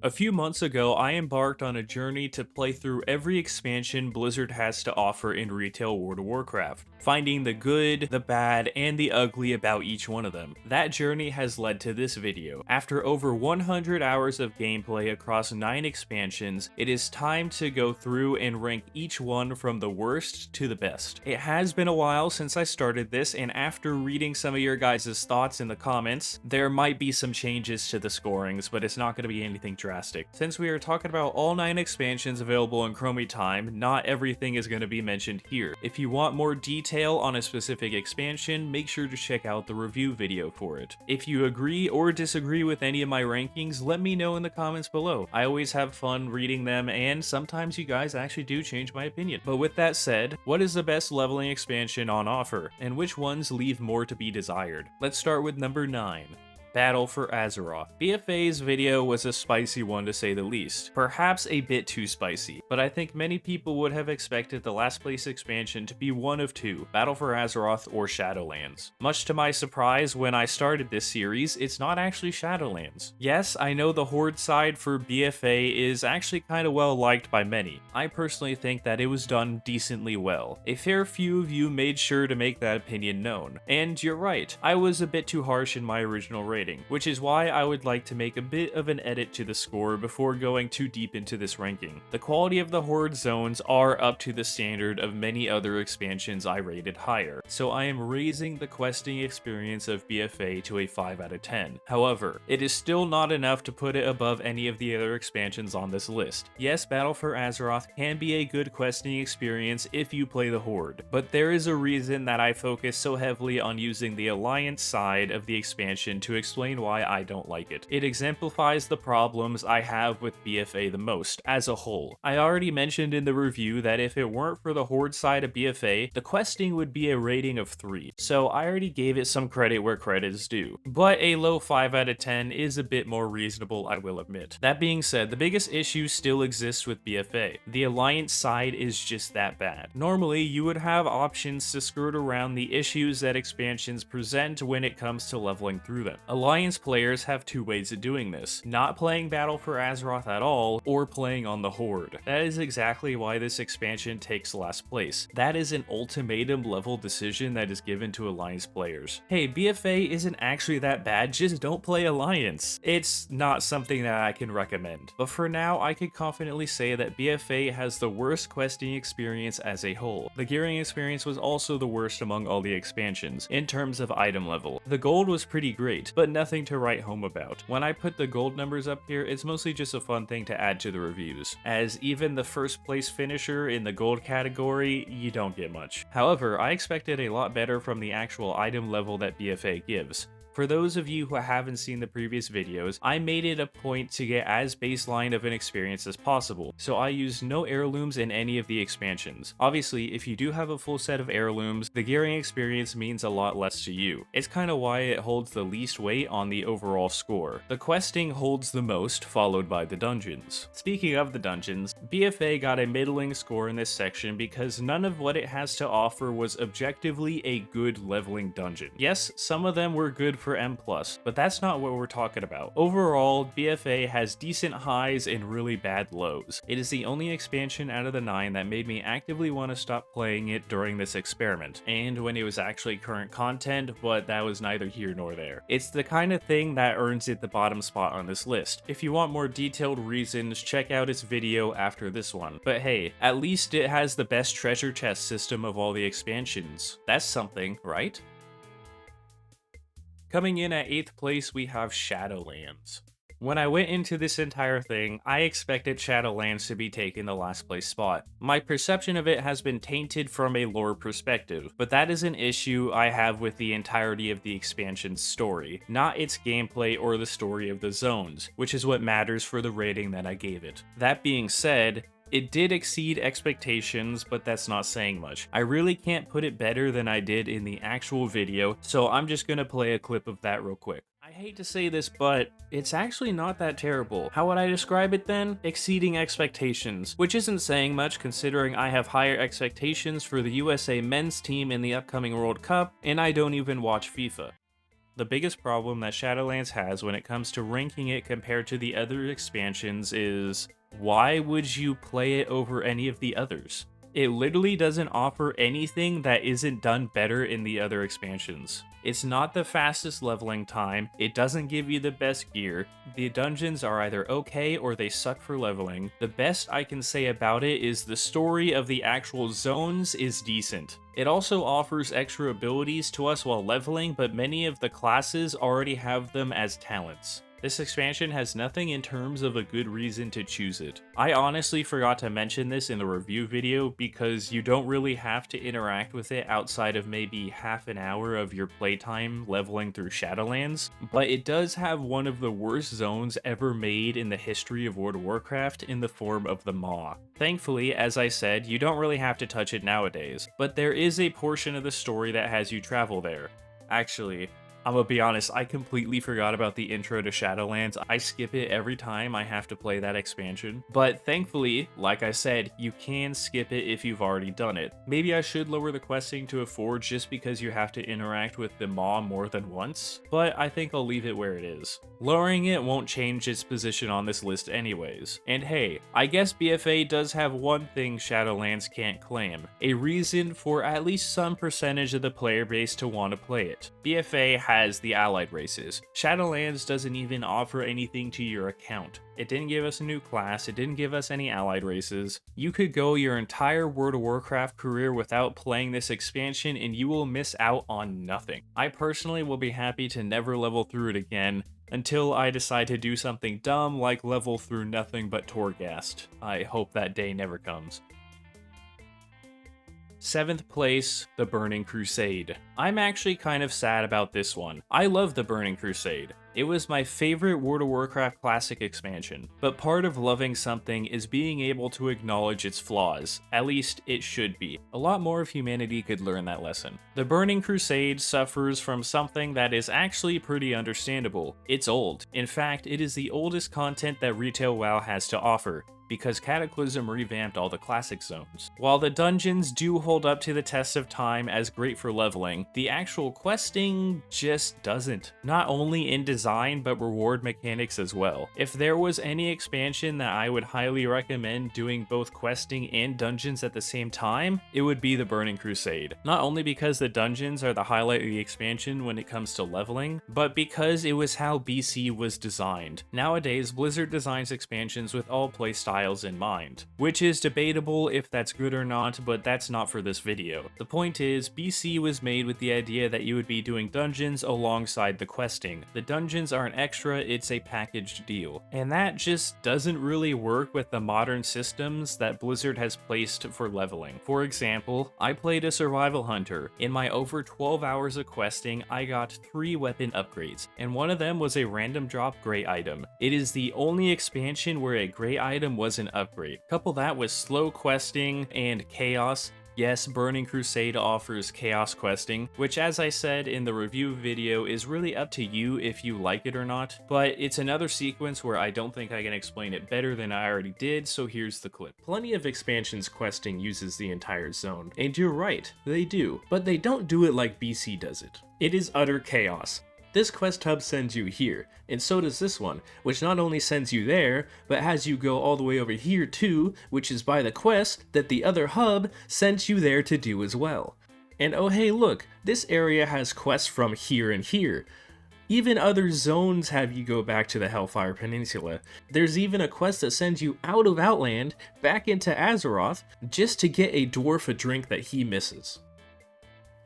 A few months ago, I embarked on a journey to play through every expansion Blizzard has to offer in retail World of Warcraft, finding the good, the bad, and the ugly about each one of them. That journey has led to this video. After over 100 hours of gameplay across 9 expansions, it is time to go through and rank each one from the worst to the best. It has been a while since I started this, and after reading some of your guys' thoughts in the comments, there might be some changes to the scorings, but it's not going to be anything drastic. Since we are talking about all 9 expansions available in Chromie time, not everything is going to be mentioned here. If you want more detail on a specific expansion, make sure to check out the review video for it. If you agree or disagree with any of my rankings, let me know in the comments below. I always have fun reading them, and sometimes you guys actually do change my opinion. But with that said, what is the best leveling expansion on offer, and which ones leave more to be desired? Let's start with number 9. Battle for Azeroth. BFA's video was a spicy one to say the least. Perhaps a bit too spicy, but I think many people would have expected the last place expansion to be one of two, Battle for Azeroth or Shadowlands. Much to my surprise, when I started this series, it's not actually Shadowlands. Yes, I know the Horde side for BFA is actually kind of well liked by many. I personally think that it was done decently well. A fair few of you made sure to make that opinion known. And you're right, I was a bit too harsh in my original rating, which is why I would like to make a bit of an edit to the score before going too deep into this ranking. The quality of the Horde zones are up to the standard of many other expansions I rated higher, so I am raising the questing experience of BFA to a 5 out of 10. However, it is still not enough to put it above any of the other expansions on this list. Yes, Battle for Azeroth can be a good questing experience if you play the Horde, but there is a reason that I focus so heavily on using the Alliance side of the expansion to explain why I don't like it. It exemplifies the problems I have with BFA the most, as a whole. I already mentioned in the review that if it weren't for the Horde side of BFA, the questing would be a rating of 3, so I already gave it some credit where credit is due. But a low 5 out of 10 is a bit more reasonable, I will admit. That being said, the biggest issue still exists with BFA. The Alliance side is just that bad. Normally, you would have options to skirt around the issues that expansions present when it comes to leveling through them. Alliance players have 2 ways of doing this, not playing Battle for Azeroth at all, or playing on the Horde. That is exactly why this expansion takes last place. That is an ultimatum level decision that is given to Alliance players. Hey, BFA isn't actually that bad, just don't play Alliance. It's not something that I can recommend. But for now, I could confidently say that BFA has the worst questing experience as a whole. The gearing experience was also the worst among all the expansions, in terms of item level. The gold was pretty great, but nothing to write home about. When I put the gold numbers up here, it's mostly just a fun thing to add to the reviews, as even the first place finisher in the gold category, you don't get much. However, I expected a lot better from the actual item level that BFA gives. For those of you who haven't seen the previous videos, I made it a point to get as baseline of an experience as possible, so I used no heirlooms in any of the expansions. Obviously, if you do have a full set of heirlooms, the gearing experience means a lot less to you. It's kind of why it holds the least weight on the overall score. The questing holds the most, followed by the dungeons. Speaking of the dungeons, BFA got a middling score in this section because none of what it has to offer was objectively a good leveling dungeon. Yes, some of them were good for M+, but that's not what we're talking about. Overall, BFA has decent highs and really bad lows. It is the only expansion out of the 9 that made me actively want to stop playing it during this experiment, and when it was actually current content, but that was neither here nor there. It's the kind of thing that earns it the bottom spot on this list. If you want more detailed reasons, check out its video after this one. But hey, at least it has the best treasure chest system of all the expansions. That's something, right? Coming in at 8th place, we have Shadowlands. When I went into this entire thing, I expected Shadowlands to be taking the last place spot. My perception of it has been tainted from a lore perspective, but that is an issue I have with the entirety of the expansion's story, not its gameplay or the story of the zones, which is what matters for the rating that I gave it. That being said, it did exceed expectations, but that's not saying much. I really can't put it better than I did in the actual video, so I'm just gonna play a clip of that real quick. I hate to say this, but it's actually not that terrible. How would I describe it then? Exceeding expectations, which isn't saying much considering I have higher expectations for the USA men's team in the upcoming World Cup, and I don't even watch FIFA. The biggest problem that Shadowlands has when it comes to ranking it compared to the other expansions is, why would you play it over any of the others? It literally doesn't offer anything that isn't done better in the other expansions. It's not the fastest leveling time, it doesn't give you the best gear, the dungeons are either okay or they suck for leveling. The best I can say about it is the story of the actual zones is decent. It also offers extra abilities to us while leveling, but many of the classes already have them as talents. This expansion has nothing in terms of a good reason to choose it. I honestly forgot to mention this in the review video because you don't really have to interact with it outside of maybe half an hour of your playtime leveling through Shadowlands, but it does have one of the worst zones ever made in the history of World of Warcraft in the form of the Maw. Thankfully, as I said, you don't really have to touch it nowadays, but there is a portion of the story that has you travel there. Actually, I'm gonna be honest, I completely forgot about the intro to Shadowlands. I skip it every time I have to play that expansion. But thankfully, like I said, you can skip it if you've already done it. Maybe I should lower the questing to a 4 just because you have to interact with the Maw more than once, but I think I'll leave it where it is. Lowering it won't change its position on this list anyways. And hey, I guess BFA does have one thing Shadowlands can't claim, a reason for at least some percentage of the player base to want to play it. BFA has the allied races. Shadowlands doesn't even offer anything to your account. It didn't give us a new class, it didn't give us any allied races. You could go your entire World of Warcraft career without playing this expansion and you will miss out on nothing. I personally will be happy to never level through it again, until I decide to do something dumb like level through nothing but Torghast. I hope that day never comes. 7th place, the Burning Crusade. I'm actually kind of sad about this one. I love the Burning Crusade. It was my favorite World of Warcraft Classic expansion, but part of loving something is being able to acknowledge its flaws. At least it should be. A lot more of humanity could learn that lesson. The Burning Crusade suffers from something that is actually pretty understandable. It's old. In fact, it is the oldest content that retail WoW has to offer, because Cataclysm revamped all the classic zones. While the dungeons do hold up to the test of time as great for leveling, the actual questing just doesn't. Not only in design, but reward mechanics as well. If there was any expansion that I would highly recommend doing both questing and dungeons at the same time, it would be the Burning Crusade. Not only because the dungeons are the highlight of the expansion when it comes to leveling, but because it was how BC was designed. Nowadays, Blizzard designs expansions with all playstyles in mind, which is debatable if that's good or not, but that's not for this video. The point is, BC was made with the idea that you would be doing dungeons alongside the questing. The dungeons are an extra, it's a packaged deal. And that just doesn't really work with the modern systems that Blizzard has placed for leveling. For example, I played a survival hunter. In my over 12 hours of questing, I got 3 weapon upgrades, and one of them was a random drop gray item. It is the only expansion where a gray item was an upgrade. Couple that with slow questing and chaos. Yes, Burning Crusade offers chaos questing, which as I said in the review video is really up to you if you like it or not, but it's another sequence where I don't think I can explain it better than I already did, so here's the clip. Plenty of expansions questing uses the entire zone, and you're right, they do, but they don't do it like BC does it. It is utter chaos. This quest hub sends you here, and so does this one, which not only sends you there, but has you go all the way over here too, which is by the quest that the other hub sent you there to do as well. And oh hey look, this area has quests from here and here. Even other zones have you go back to the Hellfire Peninsula. There's even a quest that sends you out of Outland, back into Azeroth, just to get a dwarf a drink that he misses.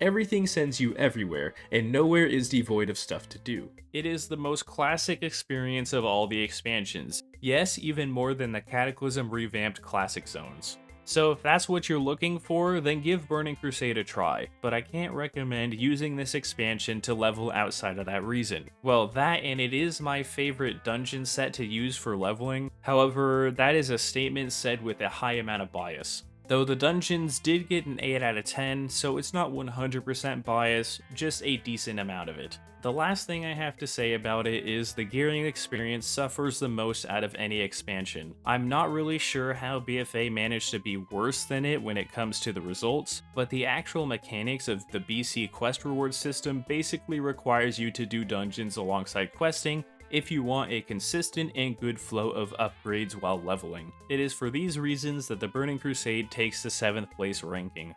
Everything sends you everywhere, and nowhere is devoid of stuff to do. It is the most classic experience of all the expansions. Yes, even more than the Cataclysm revamped classic zones. So if that's what you're looking for, then give Burning Crusade a try, but I can't recommend using this expansion to level outside of that reason. Well, that and it is my favorite dungeon set to use for leveling, however, that is a statement said with a high amount of bias. though the dungeons did get an 8 out of 10, so it's not 100% biased, just a decent amount of it. The last thing I have to say about it is the gearing experience suffers the most out of any expansion. I'm not really sure how BFA managed to be worse than it when it comes to the results, but the actual mechanics of the BC quest reward system basically requires you to do dungeons alongside questing if you want a consistent and good flow of upgrades while leveling. It is for these reasons that the Burning Crusade takes the 7th place ranking.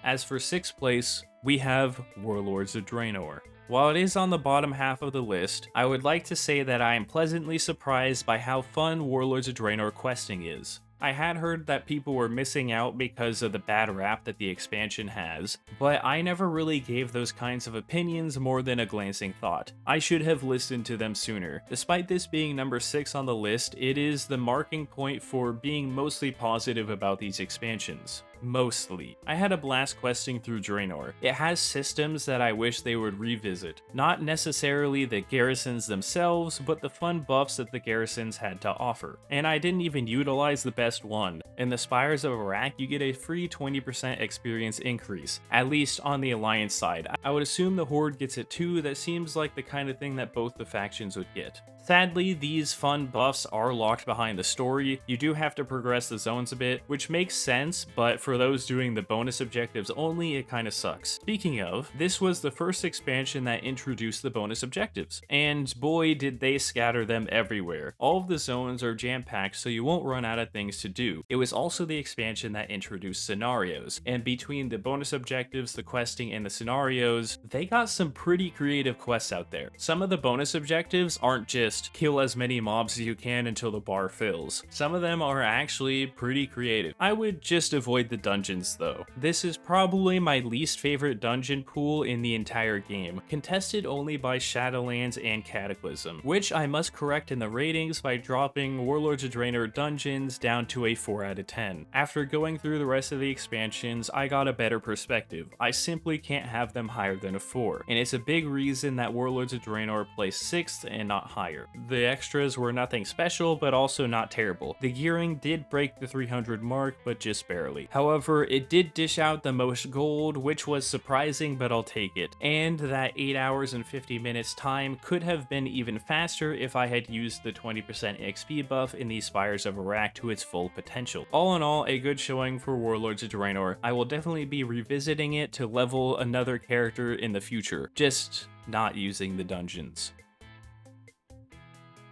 As for 6th place, we have Warlords of Draenor. While it is on the bottom half of the list, I would like to say that I am pleasantly surprised by how fun Warlords of Draenor questing is. I had heard that people were missing out because of the bad rap that the expansion has, but I never really gave those kinds of opinions more than a glancing thought. I should have listened to them sooner. Despite this being number 6 on the list, it is the marking point for being mostly positive about these expansions. Mostly. I had a blast questing through Draenor. It has systems that I wish they would revisit. Not necessarily the garrisons themselves, but the fun buffs that the garrisons had to offer. And I didn't even utilize the best one. In the Spires of Iraq, you get a free 20% experience increase, at least on the Alliance side. I would assume the Horde gets it too. That seems like the kind of thing that both the factions would get. Sadly, these fun buffs are locked behind the story. You do have to progress the zones a bit, which makes sense, but for those doing the bonus objectives only, it kinda sucks. Speaking of, this was the first expansion that introduced the bonus objectives, and boy did they scatter them everywhere. All of the zones are jam-packed, so you won't run out of things to do. It was also the expansion that introduced scenarios, and between the bonus objectives, the questing, and the scenarios, they got some pretty creative quests out there. Some of the bonus objectives aren't just kill as many mobs as you can until the bar fills. Some of them are actually pretty creative. I would just avoid the dungeons though. This is probably my least favorite dungeon pool in the entire game, contested only by Shadowlands and Cataclysm, which I must correct in the ratings by dropping Warlords of Draenor dungeons down to a 4 out of 10. After going through the rest of the expansions, I got a better perspective. I simply can't have them higher than a 4, and it's a big reason that Warlords of Draenor placed 6th and not higher. The extras were nothing special, but also not terrible. The gearing did break the 300 mark, but just barely. However, it did dish out the most gold, which was surprising, but I'll take it. And that 8 hours and 50 minutes time could have been even faster if I had used the 20% XP buff in the Spires of Iraq to its full potential. All in all, a good showing for Warlords of Draenor. I will definitely be revisiting it to level another character in the future, just not using the dungeons.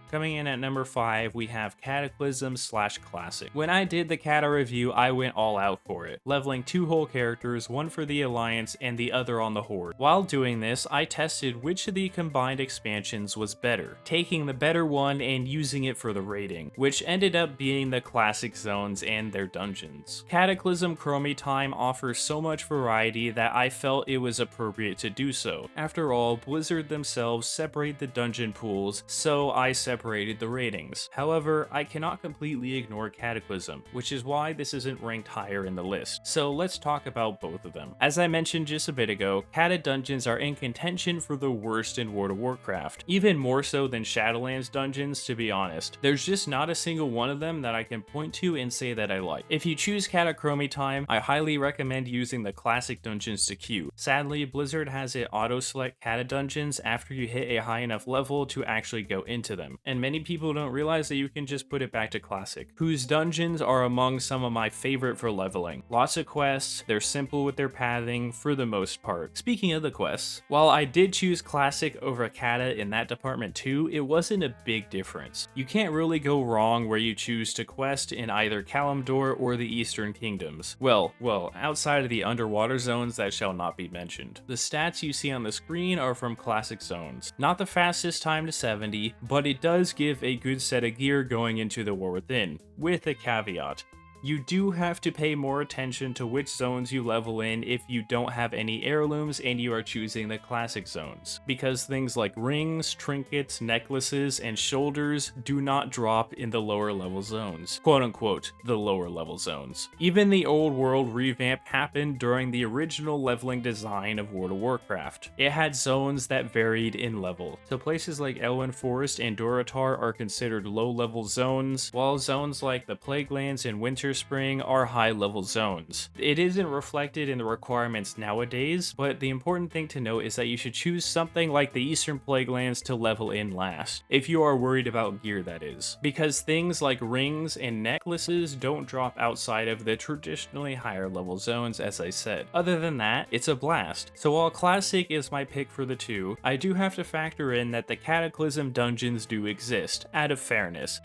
Coming in at number 5, we have Cataclysm / Classic. When I did the Cata review, I went all out for it, leveling 2 whole characters, one for the Alliance and the other on the Horde. While doing this, I tested which of the combined expansions was better, taking the better one and using it for the rating, which ended up being the Classic zones and their dungeons. Cataclysm Chromie time offers so much variety that I felt it was appropriate to do so. After all, Blizzard themselves separate the dungeon pools, so I separated the ratings. However, I cannot completely ignore Cataclysm, which is why this isn't ranked higher in the list. So let's talk about both of them. As I mentioned just a bit ago, Cata dungeons are in contention for the worst in World of Warcraft, even more so than Shadowlands dungeons, to be honest. There's just not a single one of them that I can point to and say that I like. If you choose Cata Chromie time, I highly recommend using the classic dungeons to queue. Sadly, Blizzard has it auto-select Cata dungeons after you hit a high enough level to actually go into them, and many people don't realize that you can just put it back to Classic, whose dungeons are among some of my favorite for leveling. Lots of quests, they're simple with their pathing for the most part. Speaking of the quests, while I did choose Classic over Cata in that department too, it wasn't a big difference. You can't really go wrong where you choose to quest in either Kalimdor or the Eastern Kingdoms. Well, outside of the underwater zones that shall not be mentioned. The stats you see on the screen are from Classic zones. Not the fastest time to 70, but it does give a good set of gear going into the War Within, with a caveat. You do have to pay more attention to which zones you level in if you don't have any heirlooms and you are choosing the classic zones, because things like rings, trinkets, necklaces, and shoulders do not drop in the lower level zones. Quote unquote, the lower level zones. Even the old world revamp happened during the original leveling design of World of Warcraft. It had zones that varied in level, so places like Elwyn Forest and Duratar are considered low level zones, while zones like the Plaguelands and Winter Spring are high level zones. It isn't reflected in the requirements nowadays, but the important thing to note is that you should choose something like the Eastern Plaguelands to level in last, if you are worried about gear, that is, because things like rings and necklaces don't drop outside of the traditionally higher level zones, as I said. Other than that, it's a blast. So while Classic is my pick for the two, I do have to factor in that the Cataclysm dungeons do exist, out of fairness.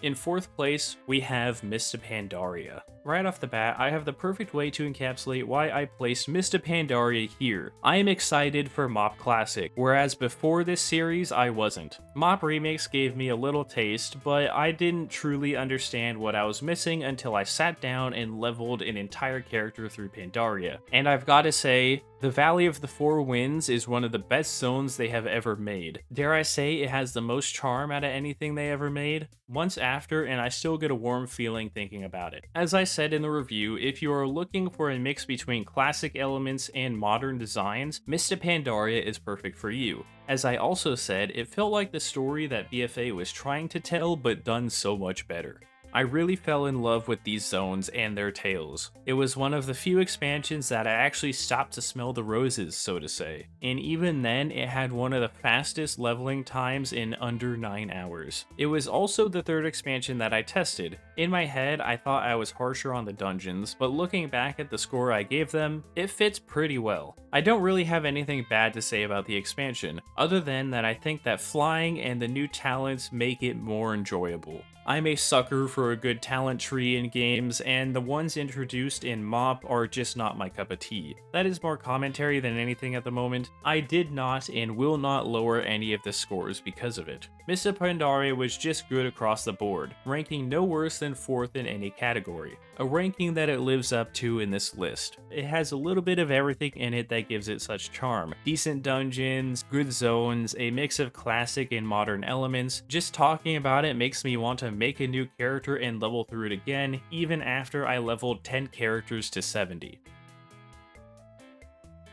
In fourth place, we have Mist of Pandaria. Right off the bat, I have the perfect way to encapsulate why I placed Mist of Pandaria here. I am excited for MoP Classic, whereas before this series, I wasn't. MoP Remix gave me a little taste, but I didn't truly understand what I was missing until I sat down and leveled an entire character through Pandaria. And I've gotta say, the Valley of the Four Winds is one of the best zones they have ever made. Dare I say it has the most charm out of anything they ever made? Once after, and I still get a warm feeling thinking about it. As I said in the review, if you are looking for a mix between classic elements and modern designs, Mist of Pandaria is perfect for you. As I also said, it felt like the story that BFA was trying to tell, but done so much better. I really fell in love with these zones and their tales. It was one of the few expansions that I actually stopped to smell the roses, so to say. And even then, it had one of the fastest leveling times in under 9 hours. It was also the third expansion that I tested. In my head, I thought I was harsher on the dungeons, but looking back at the score I gave them, it fits pretty well. I don't really have anything bad to say about the expansion, other than that I think that flying and the new talents make it more enjoyable. I'm a sucker for a good talent tree in games, and the ones introduced in MoP are just not my cup of tea. That is more commentary than anything at the moment. I did not and will not lower any of the scores because of it. Mist of Pandaria was just good across the board, ranking no worse than 4th in any category, a ranking that it lives up to in this list. It has a little bit of everything in it that gives it such charm. Decent dungeons, good zones, a mix of classic and modern elements. Just talking about it makes me want to make a new character and level through it again, even after I leveled 10 characters to 70.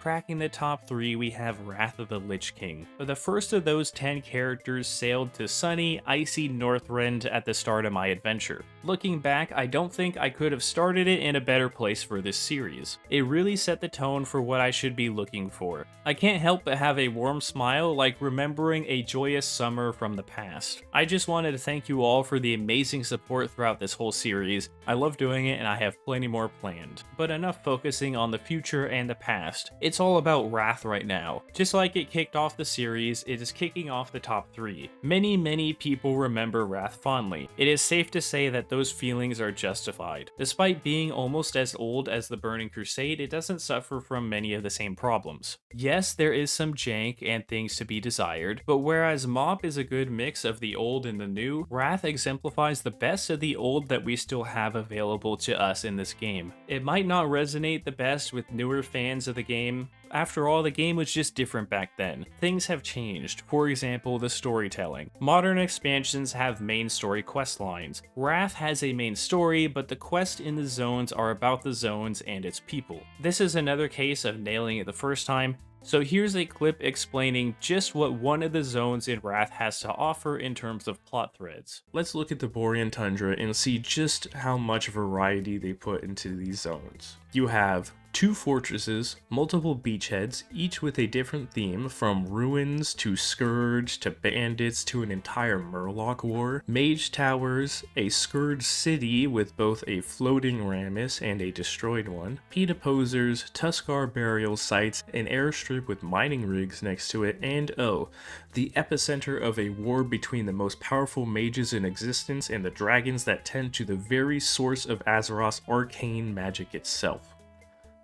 Cracking the top 3, we have Wrath of the Lich King. The first of those 10 characters sailed to sunny, icy Northrend at the start of my adventure. Looking back, I don't think I could have started it in a better place for this series. It really set the tone for what I should be looking for. I can't help but have a warm smile, like remembering a joyous summer from the past. I just wanted to thank you all for the amazing support throughout this whole series. I love doing it and I have plenty more planned. But enough focusing on the future and the past. It's all about Wrath right now. Just like it kicked off the series, it is kicking off the top 3. Many people remember Wrath fondly. It is safe to say that those feelings are justified. Despite being almost as old as the Burning Crusade, it doesn't suffer from many of the same problems. Yes, there is some jank and things to be desired, but whereas MoP is a good mix of the old and the new, Wrath exemplifies the best of the old that we still have available to us in this game. It might not resonate the best with newer fans of the game. After all, the game was just different back then. Things have changed, for example, the storytelling. Modern expansions have main story quest lines. Wrath has a main story, but the quests in the zones are about the zones and its people. This is another case of nailing it the first time, so here's a clip explaining just what one of the zones in Wrath has to offer in terms of plot threads. Let's look at the Borean Tundra and see just how much variety they put into these zones. You have 2 fortresses, multiple beachheads, each with a different theme, from ruins to scourge to bandits to an entire Murloc war, mage towers, a scourge city with both a floating Rammus and a destroyed one, PETA posers, Tuskar burial sites, an airstrip with mining rigs next to it, and the epicenter of a war between the most powerful mages in existence and the dragons that tend to the very source of Azeroth's arcane magic itself.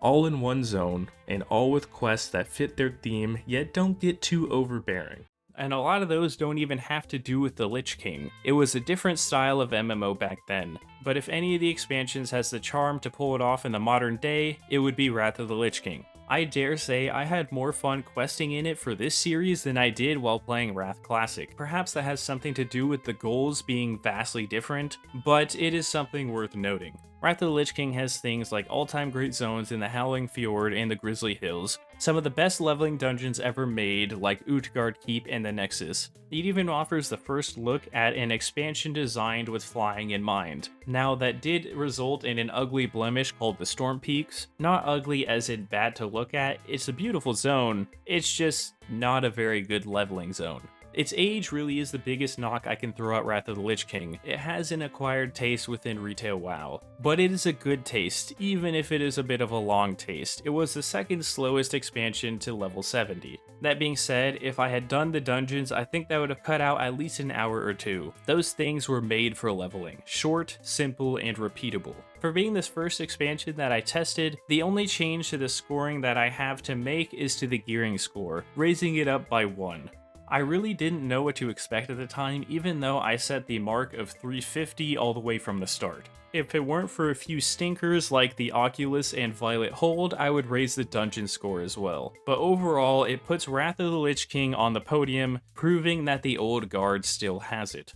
All in one zone, and all with quests that fit their theme, yet don't get too overbearing. And a lot of those don't even have to do with the Lich King. It was a different style of MMO back then, but if any of the expansions has the charm to pull it off in the modern day, it would be Wrath of the Lich King. I dare say I had more fun questing in it for this series than I did while playing Wrath Classic. Perhaps that has something to do with the goals being vastly different, but it is something worth noting. Wrath of the Lich King has things like all-time great zones in the Howling Fjord and the Grizzly Hills, Some of the best leveling dungeons ever made, like Utgard Keep and the Nexus. It even offers the first look at an expansion designed with flying in mind. Now, that did result in an ugly blemish called the Storm Peaks. Not ugly as in bad to look at, it's a beautiful zone, it's just not a very good leveling zone. Its age really is the biggest knock I can throw at Wrath of the Lich King. It has an acquired taste within retail WoW, but it is a good taste, even if it is a bit of a long taste. It was the second slowest expansion to level 70. That being said, if I had done the dungeons, I think that would have cut out at least an hour or two. Those things were made for leveling. Short, simple, and repeatable. For being this first expansion that I tested, the only change to the scoring that I have to make is to the gearing score, raising it up by 1. I really didn't know what to expect at the time, even though I set the mark of 350 all the way from the start. If it weren't for a few stinkers like the Oculus and Violet Hold, I would raise the dungeon score as well. But overall, it puts Wrath of the Lich King on the podium, proving that the old guard still has it.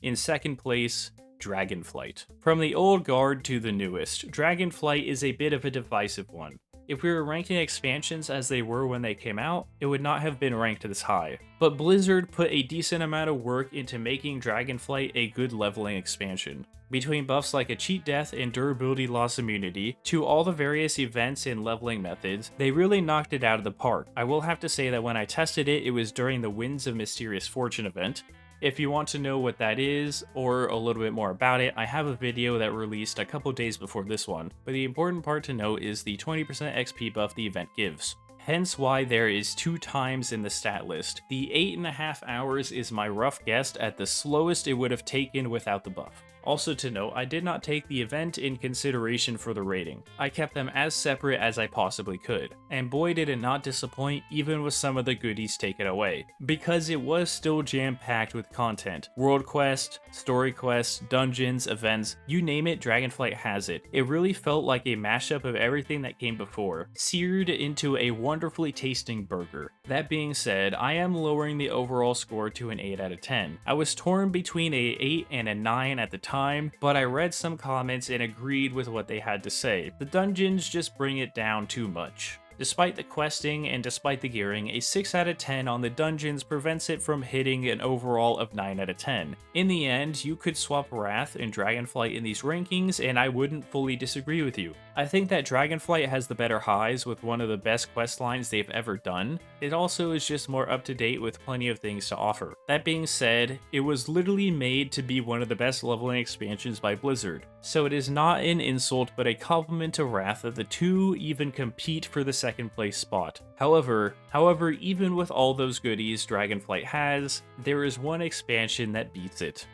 In second place, Dragonflight. From the old guard to the newest, Dragonflight is a bit of a divisive one. If we were ranking expansions as they were when they came out, it would not have been ranked this high. But Blizzard put a decent amount of work into making Dragonflight a good leveling expansion. Between buffs like a cheat death and durability loss immunity, to all the various events and leveling methods, they really knocked it out of the park. I will have to say that when I tested it, it was during the Winds of Mysterious Fortune event. If you want to know what that is, or a little bit more about it, I have a video that released a couple days before this one, but the important part to note is the 20% XP buff the event gives. Hence why there is 2 times in the stat list. The 8.5 hours is my rough guess at the slowest it would have taken without the buff. Also to note, I did not take the event in consideration for the rating. I kept them as separate as I possibly could, and boy did it not disappoint even with some of the goodies taken away, because it was still jam-packed with content. World quest, story quests, dungeons, events, you name it, Dragonflight has it. It really felt like a mashup of everything that came before, seared into a wonderfully tasting burger. That being said, I am lowering the overall score to an 8 out of 10. I was torn between a 8 and a 9 at the time, but I read some comments and agreed with what they had to say. The dungeons just bring it down too much. Despite the questing and despite the gearing, a 6 out of 10 on the dungeons prevents it from hitting an overall of 9 out of 10. In the end, you could swap Wrath and Dragonflight in these rankings and I wouldn't fully disagree with you. I think that Dragonflight has the better highs with one of the best quest lines they've ever done. It also is just more up to date with plenty of things to offer. That being said, it was literally made to be one of the best leveling expansions by Blizzard. So it is not an insult but a compliment to Wrath that the two even compete for the second place spot. However, even with all those goodies Dragonflight has, there is one expansion that beats it.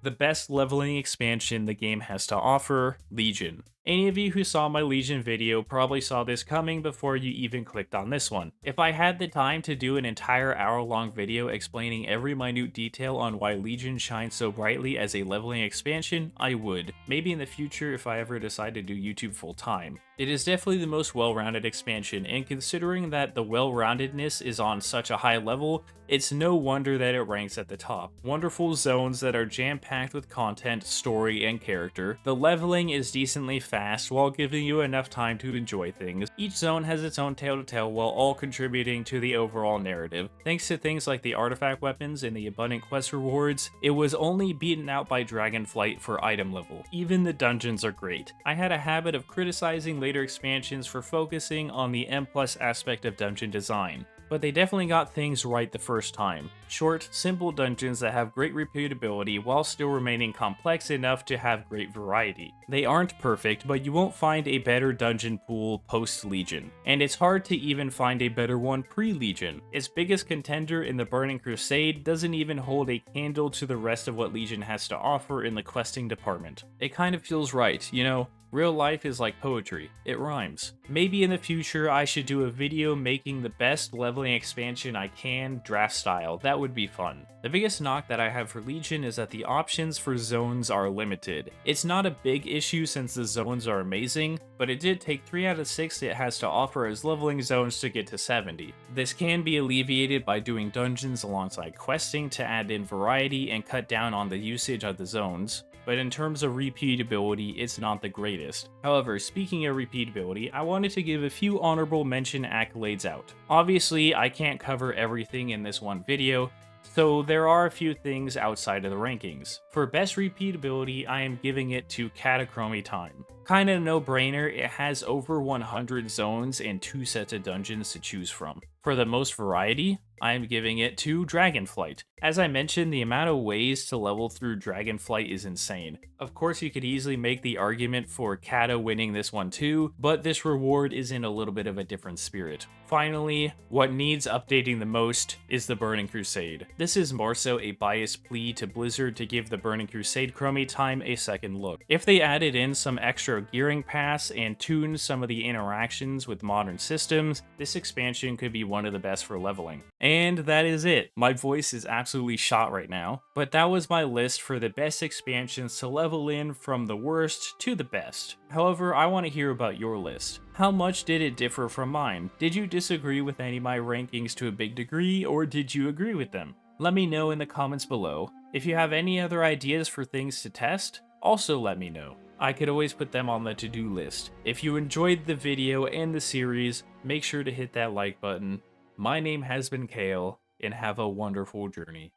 The best leveling expansion the game has to offer, Legion. Any of you who saw my Legion video probably saw this coming before you even clicked on this one. If I had the time to do an entire hour-long video explaining every minute detail on why Legion shines so brightly as a leveling expansion, I would. Maybe in the future if I ever decide to do YouTube full-time. It is definitely the most well-rounded expansion, and considering that the well-roundedness is on such a high level, it's no wonder that it ranks at the top. Wonderful zones that are jam-packed with content, story, and character. The leveling is decently fast while giving you enough time to enjoy things. Each zone has its own tale to tell while all contributing to the overall narrative. Thanks to things like the artifact weapons and the abundant quest rewards, it was only beaten out by Dragonflight for item level. Even the dungeons are great. I had a habit of criticizing later expansions for focusing on the M+ aspect of dungeon design, but they definitely got things right the first time. Short, simple dungeons that have great repeatability while still remaining complex enough to have great variety. They aren't perfect, but you won't find a better dungeon pool post-Legion, and it's hard to even find a better one pre-Legion. Its biggest contender in the Burning Crusade doesn't even hold a candle to the rest of what Legion has to offer in the questing department. It kind of feels right, you know? Real life is like poetry, it rhymes. Maybe in the future I should do a video making the best leveling expansion I can draft style, that would be fun. The biggest knock that I have for Legion is that the options for zones are limited. It's not a big issue since the zones are amazing, but it did take 3 out of 6 it has to offer as leveling zones to get to 70. This can be alleviated by doing dungeons alongside questing to add in variety and cut down on the usage of the zones. but in terms of repeatability, it's not the greatest. However, speaking of repeatability, I wanted to give a few honorable mention accolades out. Obviously, I can't cover everything in this one video, so there are a few things outside of the rankings. For best repeatability, I am giving it to Cataclysm Time. Kinda no-brainer, it has over 100 zones and 2 sets of dungeons to choose from. For the most variety, I am giving it to Dragonflight. As I mentioned, the amount of ways to level through Dragonflight is insane. Of course, you could easily make the argument for Kata winning this one too, but this reward is in a little bit of a different spirit. Finally, what needs updating the most is the Burning Crusade. This is more so a biased plea to Blizzard to give the Burning Crusade Chromie time a second look. If they added in some extra gearing pass and tuned some of the interactions with modern systems, this expansion could be one of the best for leveling. And that is it. My voice is absolutely shot right now, but that was my list for the best expansions to level in from the worst to the best. However, I want to hear about your list. How much did it differ from mine? Did you disagree with any of my rankings to a big degree, or did you agree with them? Let me know in the comments below. If you have any other ideas for things to test, also let me know. I could always put them on the to-do list. If you enjoyed the video and the series, make sure to hit that like button. My name has been Kale, and have a wonderful journey.